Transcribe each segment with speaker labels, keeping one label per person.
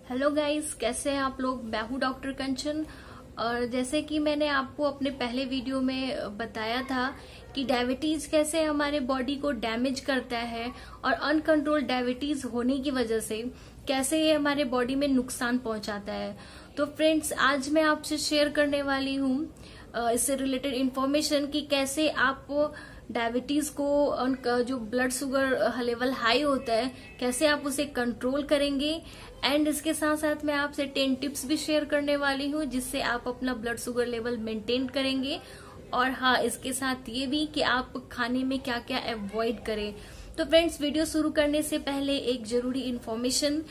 Speaker 1: Hello guys, कैसे हैं आप लोग। मैं हूं डॉक्टर कंचन। और जैसे कि मैंने आपको अपने पहले वीडियो में बताया था कि डायबिटीज कैसे हमारे बॉडी को डैमेज करता है और अनकंट्रोल डायबिटीज होने की वजह से कैसे ये हमारे बॉडी में नुकसान पहुंचाता है। तो फ्रेंड्स, आज मैं आपसे शेयर करने वाली हूं इससे रिलेटेड इंफॉर्मेशन कि कैसे आप डायबिटीज को, जो ब्लड शुगर लेवल हाई होता है, कैसे आप उसे कंट्रोल करेंगे। एंड इसके साथ साथ मैं आपसे 10 टिप्स भी शेयर करने वाली हूँ जिससे आप अपना ब्लड शुगर लेवल मेंटेन करेंगे। और हाँ, इसके साथ ये भी कि आप खाने में क्या क्या अवॉइड करें। तो फ्रेंड्स, वीडियो शुरू करने से पहले एक जरूरी इन्फॉर्मेशन,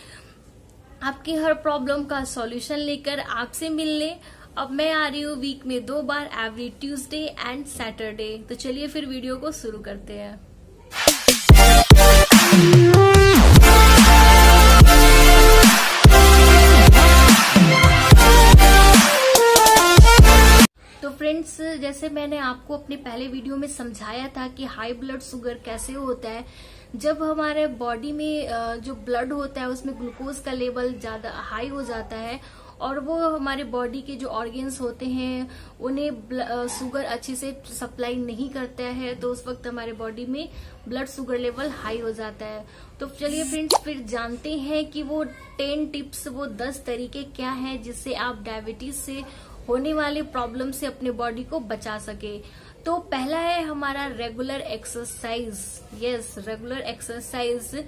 Speaker 1: आपकी हर प्रॉब्लम का सॉल्यूशन लेकर आपसे मिलने अब मैं आ रही हूँ वीक में 2 बार, एवरी ट्यूसडे एंड सैटरडे। तो चलिए फिर वीडियो को शुरू करते हैं। तो फ्रेंड्स, जैसे मैंने आपको अपने पहले वीडियो में समझाया था कि हाई ब्लड शुगर कैसे होता है, जब हमारे बॉडी में जो ब्लड होता है उसमें ग्लूकोज का लेवल ज्यादा हाई हो जाता है और वो हमारे बॉडी के जो ऑर्गन्स होते हैं उन्हें शुगर अच्छे से सप्लाई नहीं करता है, तो उस वक्त हमारे बॉडी में ब्लड शुगर लेवल हाई हो जाता है। तो चलिए फ्रेंड्स, फिर जानते हैं कि वो 10 टिप्स, वो 10 तरीके क्या हैं जिससे आप डायबिटीज से होने वाले प्रॉब्लम से अपने बॉडी को बचा सके। तो पहला है हमारा regular exercise. Yes, regular exercise.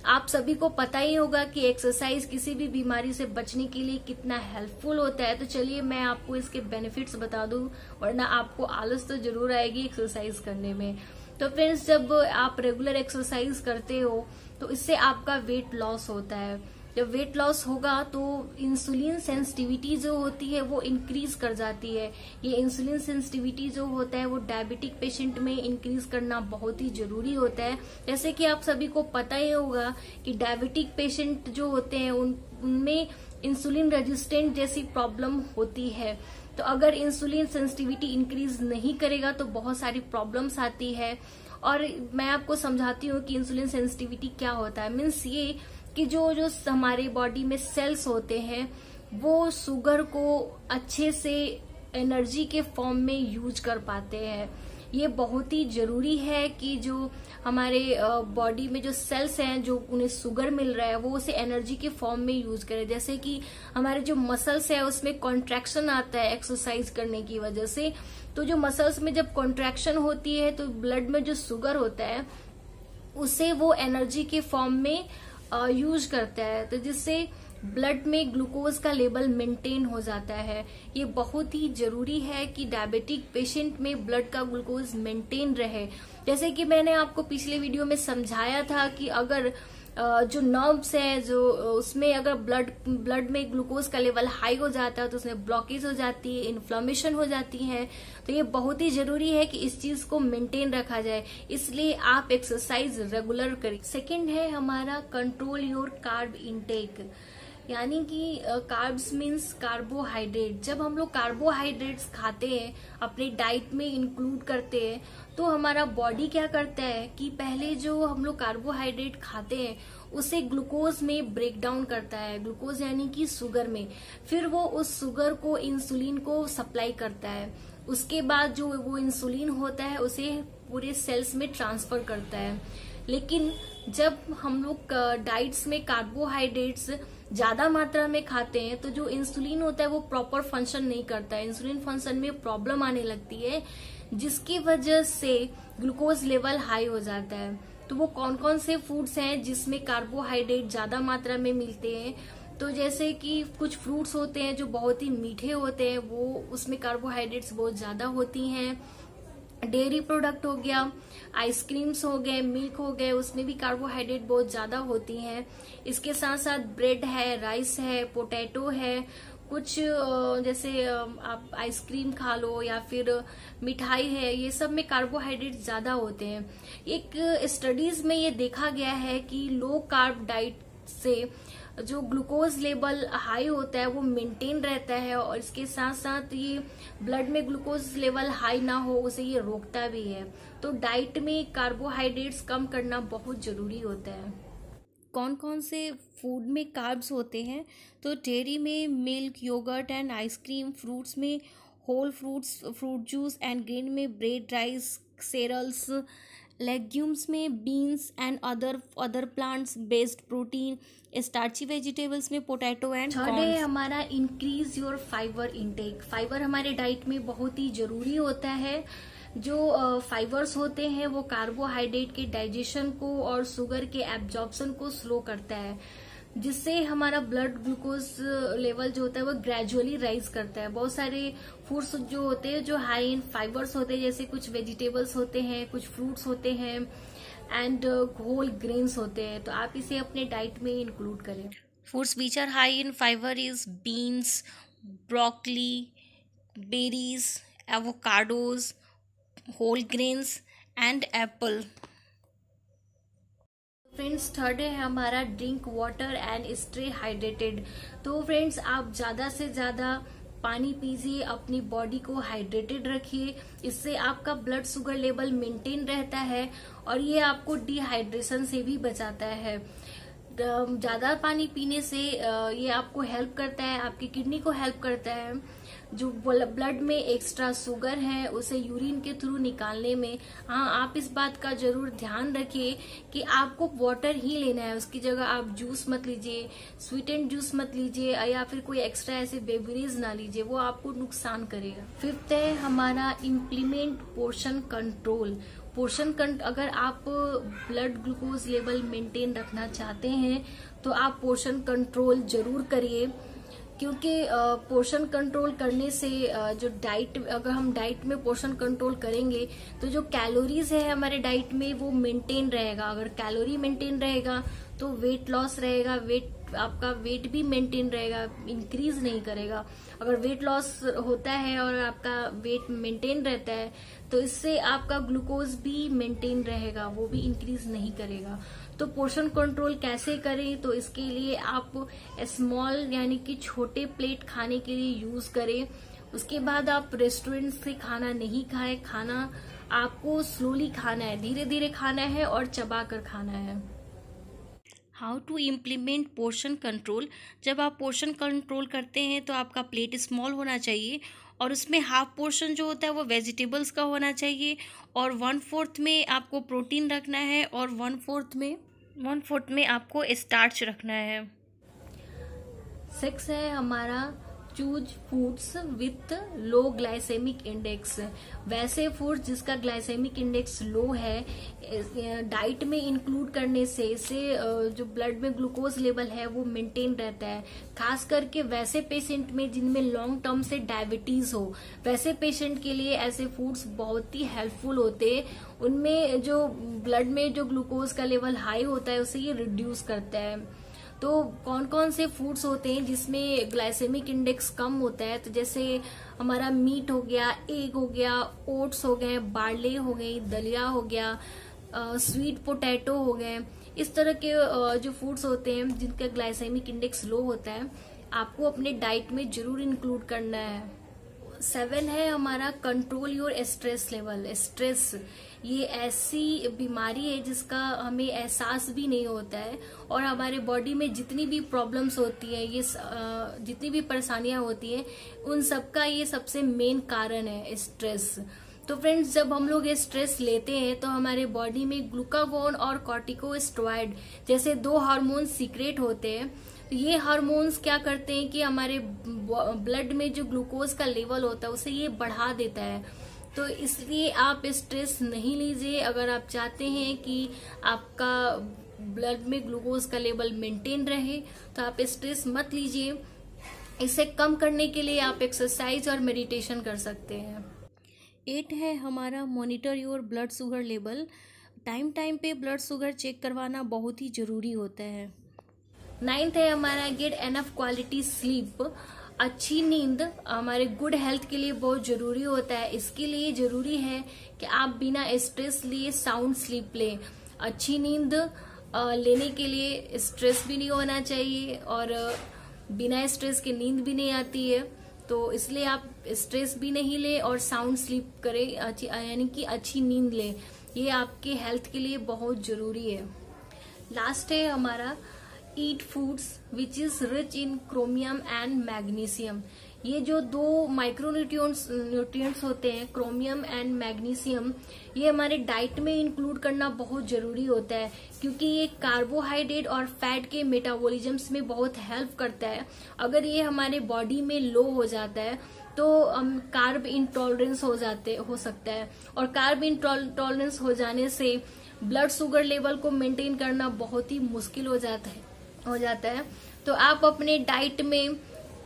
Speaker 1: आप सभी को पता ही होगा कि एक्सरसाइज किसी भी बीमारी से बचने के लिए कितना हेल्पफुल होता है। तो चलिए मैं आपको इसके बेनिफिट्स बता दूं, वरना आपको आलस तो जरूर आएगी एक्सरसाइज करने में। तो फ्रेंड्स, जब आप रेगुलर एक्सरसाइज करते हो तो इससे आपका वेट लॉस होता है। जब वेट लॉस होगा तो इंसुलिन सेंसिटिविटी जो होती है वो इंक्रीज कर जाती है। ये इंसुलिन सेंसिटिविटी जो होता है वो डायबिटिक पेशेंट में इंक्रीज करना बहुत ही जरूरी होता है। जैसे कि आप सभी को पता ही होगा कि डायबिटिक पेशेंट जो होते हैं उनमें इंसुलिन रेजिस्टेंट जैसी प्रॉब्लम होती है। तो अगर इंसुलिन सेंसिटिविटी इंक्रीज नहीं करेगा तो बहुत सारी प्रॉब्लम्स आती है। और मैं आपको समझाती हूँ कि इंसुलिन सेंसिटिविटी क्या होता है। मीन्स ये कि जो हमारे बॉडी में सेल्स होते हैं वो शुगर को अच्छे से एनर्जी के फॉर्म में यूज कर पाते हैं। ये बहुत ही जरूरी है कि जो हमारे बॉडी में जो सेल्स हैं जो उन्हें शुगर मिल रहा है वो उसे एनर्जी के फॉर्म में यूज करें। जैसे कि हमारे जो मसल्स है उसमें कॉन्ट्रैक्शन आता है एक्सरसाइज करने की वजह से। तो जो मसल्स में जब कॉन्ट्रैक्शन होती है तो ब्लड में जो शुगर होता है उसे वो एनर्जी के फॉर्म में यूज करता है, तो जिससे ब्लड में ग्लूकोज का लेवल मेंटेन हो जाता है। ये बहुत ही जरूरी है कि डायबिटिक पेशेंट में ब्लड का ग्लूकोज मेंटेन रहे। जैसे कि मैंने आपको पिछले वीडियो में समझाया था कि अगर जो नर्व्स है जो उसमें अगर ब्लड में ग्लूकोज का लेवल हाई हो जाता है तो उसमें ब्लॉकेज हो जाती है, इन्फ्लेमेशन हो जाती है। तो ये बहुत ही जरूरी है कि इस चीज को मेंटेन रखा जाए, इसलिए आप एक्सरसाइज रेगुलर करें। सेकंड है हमारा कंट्रोल योर कार्ब इनटेक, यानी कि कार्ब्स मीन्स कार्बोहाइड्रेट। जब हम लोग कार्बोहाइड्रेट्स खाते हैं, अपने डाइट में इंक्लूड करते हैं, तो हमारा बॉडी क्या करता है कि पहले जो हम लोग कार्बोहाइड्रेट खाते हैं उसे ग्लूकोज में ब्रेक डाउन करता है, ग्लूकोज यानी कि शुगर में। फिर वो उस शुगर को इंसुलिन को सप्लाई करता है। उसके बाद जो वो इंसुलिन होता है उसे पूरे सेल्स में ट्रांसफर करता है। लेकिन जब हम लोग डाइट्स में कार्बोहाइड्रेट्स ज्यादा मात्रा में खाते हैं तो जो इंसुलिन होता है वो प्रॉपर फंक्शन नहीं करता है, इंसुलिन फंक्शन में प्रॉब्लम आने लगती है, जिसकी वजह से ग्लूकोज लेवल हाई हो जाता है। तो वो कौन कौन से फूड्स हैं जिसमें कार्बोहाइड्रेट ज्यादा मात्रा में मिलते हैं? तो जैसे कि कुछ फ्रूट्स होते हैं जो बहुत ही मीठे होते हैं, वो उसमें कार्बोहाइड्रेट्स बहुत ज्यादा होती हैं। डेयरी प्रोडक्ट हो गया, आइसक्रीम्स हो गए, मिल्क हो गए, उसमें भी कार्बोहाइड्रेट बहुत ज्यादा होती हैं। इसके साथ साथ ब्रेड है, राइस है, पोटैटो है, कुछ जैसे आप आइसक्रीम खा लो या फिर मिठाई है, ये सब में कार्बोहाइड्रेट ज्यादा होते हैं। एक स्टडीज में ये देखा गया है कि लो कार्ब डाइट से जो ग्लूकोज लेवल हाई होता है वो मेंटेन रहता है, और इसके साथ साथ ये ब्लड में ग्लूकोज लेवल हाई ना हो उसे ये रोकता भी है। तो डाइट में कार्बोहाइड्रेट्स कम करना बहुत जरूरी होता है। कौन कौन से फूड में कार्ब्स होते हैं, तो डेयरी में milk, yogurt and ice cream, fruits में whole fruits, fruit juice and grain में ब्रेड, राइस, सेरल्स, लेग्यूम्स में beans and other plants based protein, starchy vegetables में पोटैटो एंड कॉर्न। थर्ड है हमारा increase your fibre intake. Fibre हमारे diet में बहुत ही जरूरी होता है। जो फाइबर्स होते हैं वो कार्बोहाइड्रेट के डाइजेशन को और शुगर के एब्जॉर्प्शन को स्लो करता है, जिससे हमारा ब्लड ग्लूकोज लेवल जो होता है वो ग्रेजुअली राइज करता है। बहुत सारे फूड्स जो होते हैं जो हाई इन फाइबर्स होते हैं, जैसे कुछ वेजिटेबल्स होते हैं, कुछ फ्रूट्स होते हैं एंड होल ग्रेन्स होते हैं, तो आप इसे अपने डाइट में इंक्लूड करें। Foods which are high in fibre is beans, broccoli, berries, avocados, whole grains and apple. Friends third है हमारा drink water and stay hydrated. तो फ्रेंड्स आप ज्यादा से ज्यादा पानी पीजिए, अपनी बॉडी को हाइड्रेटेड रखिए, इससे आपका ब्लड शुगर लेवल मेंटेन रहता है और ये आपको डिहाइड्रेशन से भी बचाता है। ज्यादा पानी पीने से ये आपको हेल्प करता है, आपकी किडनी को हेल्प करता है। जो ब्लड में एक्स्ट्रा शुगर है उसे यूरिन के थ्रू निकालने में। हाँ, आप इस बात का जरूर ध्यान रखिए कि आपको वाटर ही लेना है, उसकी जगह आप जूस मत लीजिए, स्वीटेंड जूस मत लीजिए या फिर कोई एक्स्ट्रा ऐसे बेवरेज ना लीजिए, वो आपको नुकसान करेगा। फिफ्थ है हमारा इम्प्लीमेंट पोर्शन कंट्रोल। अगर आप ब्लड ग्लूकोज लेवल मेंटेन रखना चाहते हैं तो आप पोर्शन कंट्रोल जरूर करिए, क्योंकि पोर्शन कंट्रोल करने से जो डाइट, अगर हम डाइट में पोर्शन कंट्रोल करेंगे तो जो कैलोरीज है हमारे डाइट में वो मेंटेन रहेगा। अगर कैलोरी मेंटेन रहेगा तो वेट लॉस रहेगा, आपका वेट भी मेंटेन रहेगा, इंक्रीज नहीं करेगा। अगर वेट लॉस होता है और आपका वेट मेंटेन रहता है तो इससे आपका ग्लूकोज भी मेंटेन रहेगा, वो भी इंक्रीज नहीं करेगा। तो पोर्शन कंट्रोल कैसे करें, तो इसके लिए आप स्मॉल यानी कि छोटे प्लेट खाने के लिए यूज करें। उसके बाद आप रेस्टोरेंट से खाना नहीं खाएं, खाना आपको स्लोली खाना है, धीरे धीरे खाना है और चबा कर खाना है। How to implement portion control. जब आप पोर्शन कंट्रोल करते हैं तो आपका प्लेट स्मॉल होना चाहिए और उसमें हाफ पोर्शन जो होता है वो वेजिटेबल्स का होना चाहिए और 1/4 में आपको प्रोटीन रखना है और 1/4 में आपको स्टार्च रखना है। 6 है हमारा choose foods with low glycemic index. वैसे फूड्स जिसका ग्लाइसेमिक इंडेक्स लो है डाइट में इंक्लूड करने से इससे जो ब्लड में ग्लूकोज लेवल है वो मेंटेन रहता है। खास करके वैसे पेशेंट में जिनमें लॉन्ग टर्म से डायबिटीज हो, वैसे पेशेंट के लिए ऐसे फूड्स बहुत ही हेल्पफुल होते हैं। उनमें जो ब्लड में जो ग्लूकोज का लेवल हाई होता है उसे ये रिड्यूस करता है। तो कौन कौन से फूड्स होते हैं जिसमें ग्लाइसेमिक इंडेक्स कम होता है, तो जैसे हमारा मीट हो गया, एग हो गया, ओट्स हो गए, बार्ले हो गई, दलिया हो गया, स्वीट पोटैटो हो गए। इस तरह के जो फूड्स होते हैं जिनका ग्लाइसेमिक इंडेक्स लो होता है आपको अपने डाइट में जरूर इंक्लूड करना है। 7 है हमारा control your stress level. Stress ये ऐसी बीमारी है जिसका हमें एहसास भी नहीं होता है और हमारे बॉडी में जितनी भी प्रॉब्लम्स होती है, ये जितनी भी परेशानियां होती हैं, उन सबका ये सबसे मेन कारण है स्ट्रेस। तो फ्रेंड्स जब हम लोग ये स्ट्रेस लेते हैं तो हमारे बॉडी में ग्लूकागोन और कॉर्टिकोस्टेरॉइड जैसे 2 हार्मोन सीक्रेट होते हैं। ये हार्मोन्स क्या करते हैं कि हमारे ब्लड में जो ग्लूकोज का लेवल होता है उसे ये बढ़ा देता है। तो इसलिए आप स्ट्रेस नहीं लीजिए। अगर आप चाहते हैं कि आपका ब्लड में ग्लूकोज का लेवल मेंटेन रहे तो आप स्ट्रेस मत लीजिए। इसे कम करने के लिए आप एक्सरसाइज और मेडिटेशन कर सकते हैं। 8 है हमारा monitor your blood sugar level. Time time पे ब्लड शुगर चेक करवाना बहुत ही जरूरी होता है। 9 है हमारा गेट एनफ क्वालिटी स्लीप। अच्छी नींद हमारे गुड हेल्थ के लिए बहुत जरूरी होता है। इसके लिए जरूरी है कि आप बिना स्ट्रेस लिए साउंड स्लीप लें। अच्छी नींद लेने के लिए स्ट्रेस भी नहीं होना चाहिए और बिना स्ट्रेस के नींद भी नहीं आती है, तो इसलिए आप स्ट्रेस भी नहीं लें और साउंड स्लीप करें, यानी कि अच्छी नींद लें। ये आपके हेल्थ के लिए बहुत जरूरी है। लास्ट है हमारा eat foods which is rich in chromium and magnesium. ये जो दो न्यूट्रिएंट्स होते हैं, क्रोमियम एंड मैग्नीशियम, ये हमारे डाइट में इंक्लूड करना बहुत जरूरी होता है, क्योंकि ये कार्बोहाइड्रेट और फैट के मेटाबॉलिज्म्स में बहुत हेल्प करता है। अगर ये हमारे बॉडी में लो हो जाता है तो कार्ब इंटॉलरेंस हो सकता है, और कार्ब इंटॉलरेंस हो जाने से ब्लड शुगर लेवल को मेंटेन करना बहुत ही मुश्किल हो जाता है। तो आप अपने डाइट में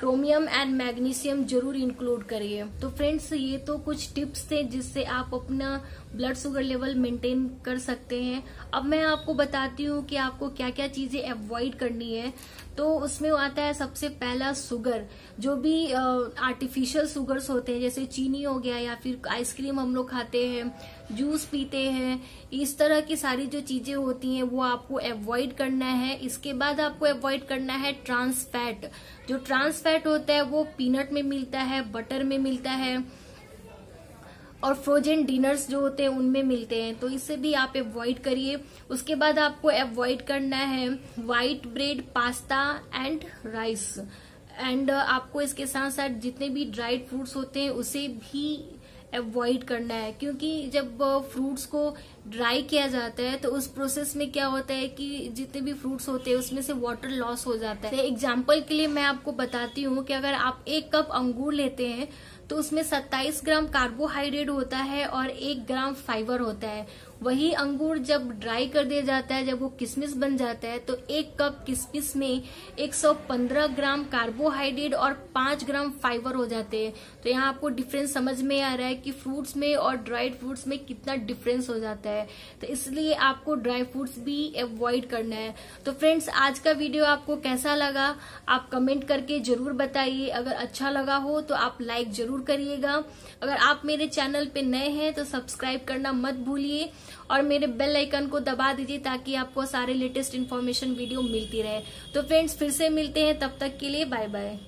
Speaker 1: क्रोमियम एंड मैग्नीशियम जरूर इंक्लूड करिए। तो फ्रेंड्स, ये तो कुछ टिप्स थे जिससे आप अपना ब्लड शुगर लेवल मेंटेन कर सकते हैं। अब मैं आपको बताती हूँ कि आपको क्या क्या चीजें अवॉइड करनी है। तो उसमें आता है सबसे पहला शुगर। जो भी आर्टिफिशियल शुगर्स होते हैं, जैसे चीनी हो गया या फिर आइसक्रीम हम लोग खाते हैं, जूस पीते हैं, इस तरह की सारी जो चीजें होती हैं वो आपको अवॉइड करना है। इसके बाद आपको अवॉइड करना है ट्रांस फैट। जो ट्रांस फैट होता है वो पीनट में मिलता है, बटर में मिलता है, और फ्रोजन डिनर्स जो होते हैं उनमें मिलते हैं, तो इससे भी आप अवॉइड करिए। उसके बाद आपको अवॉइड करना है white bread, pasta and rice. And आपको इसके साथ साथ जितने भी ड्राइड फ्रूट्स होते हैं उसे भी अवॉइड करना है, क्योंकि जब फ्रूट्स को ड्राई किया जाता है तो उस प्रोसेस में क्या होता है कि जितने भी फ्रूट्स होते हैं उसमें से वाटर लॉस हो जाता है। एग्जाम्पल के लिए मैं आपको बताती हूँ कि अगर आप 1 कप अंगूर लेते हैं तो उसमें 27 ग्राम कार्बोहाइड्रेट होता है और 1 ग्राम फाइबर होता है। वही अंगूर जब ड्राई कर दिया जाता है, जब वो किशमिश बन जाता है, तो 1 कप किशमिश में 115 ग्राम कार्बोहाइड्रेट और 5 ग्राम फाइबर हो जाते हैं। तो यहाँ आपको डिफरेंस समझ में आ रहा है कि फ्रूट्स में और ड्राइड फ्रूट्स में कितना डिफरेंस हो जाता है। तो इसलिए आपको ड्राई फ्रूट्स भी अवॉइड करना है। तो फ्रेंड्स, आज का वीडियो आपको कैसा लगा आप कमेंट करके जरूर बताइए। अगर अच्छा लगा हो तो आप लाइक जरूर करिएगा। अगर आप मेरे चैनल पे नए हैं तो सब्सक्राइब करना मत भूलिए और मेरे बेल आइकन को दबा दीजिए ताकि आपको सारे लेटेस्ट इन्फॉर्मेशन वीडियो मिलती रहे। तो फ्रेंड्स, फिर से मिलते हैं, तब तक के लिए बाय बाय।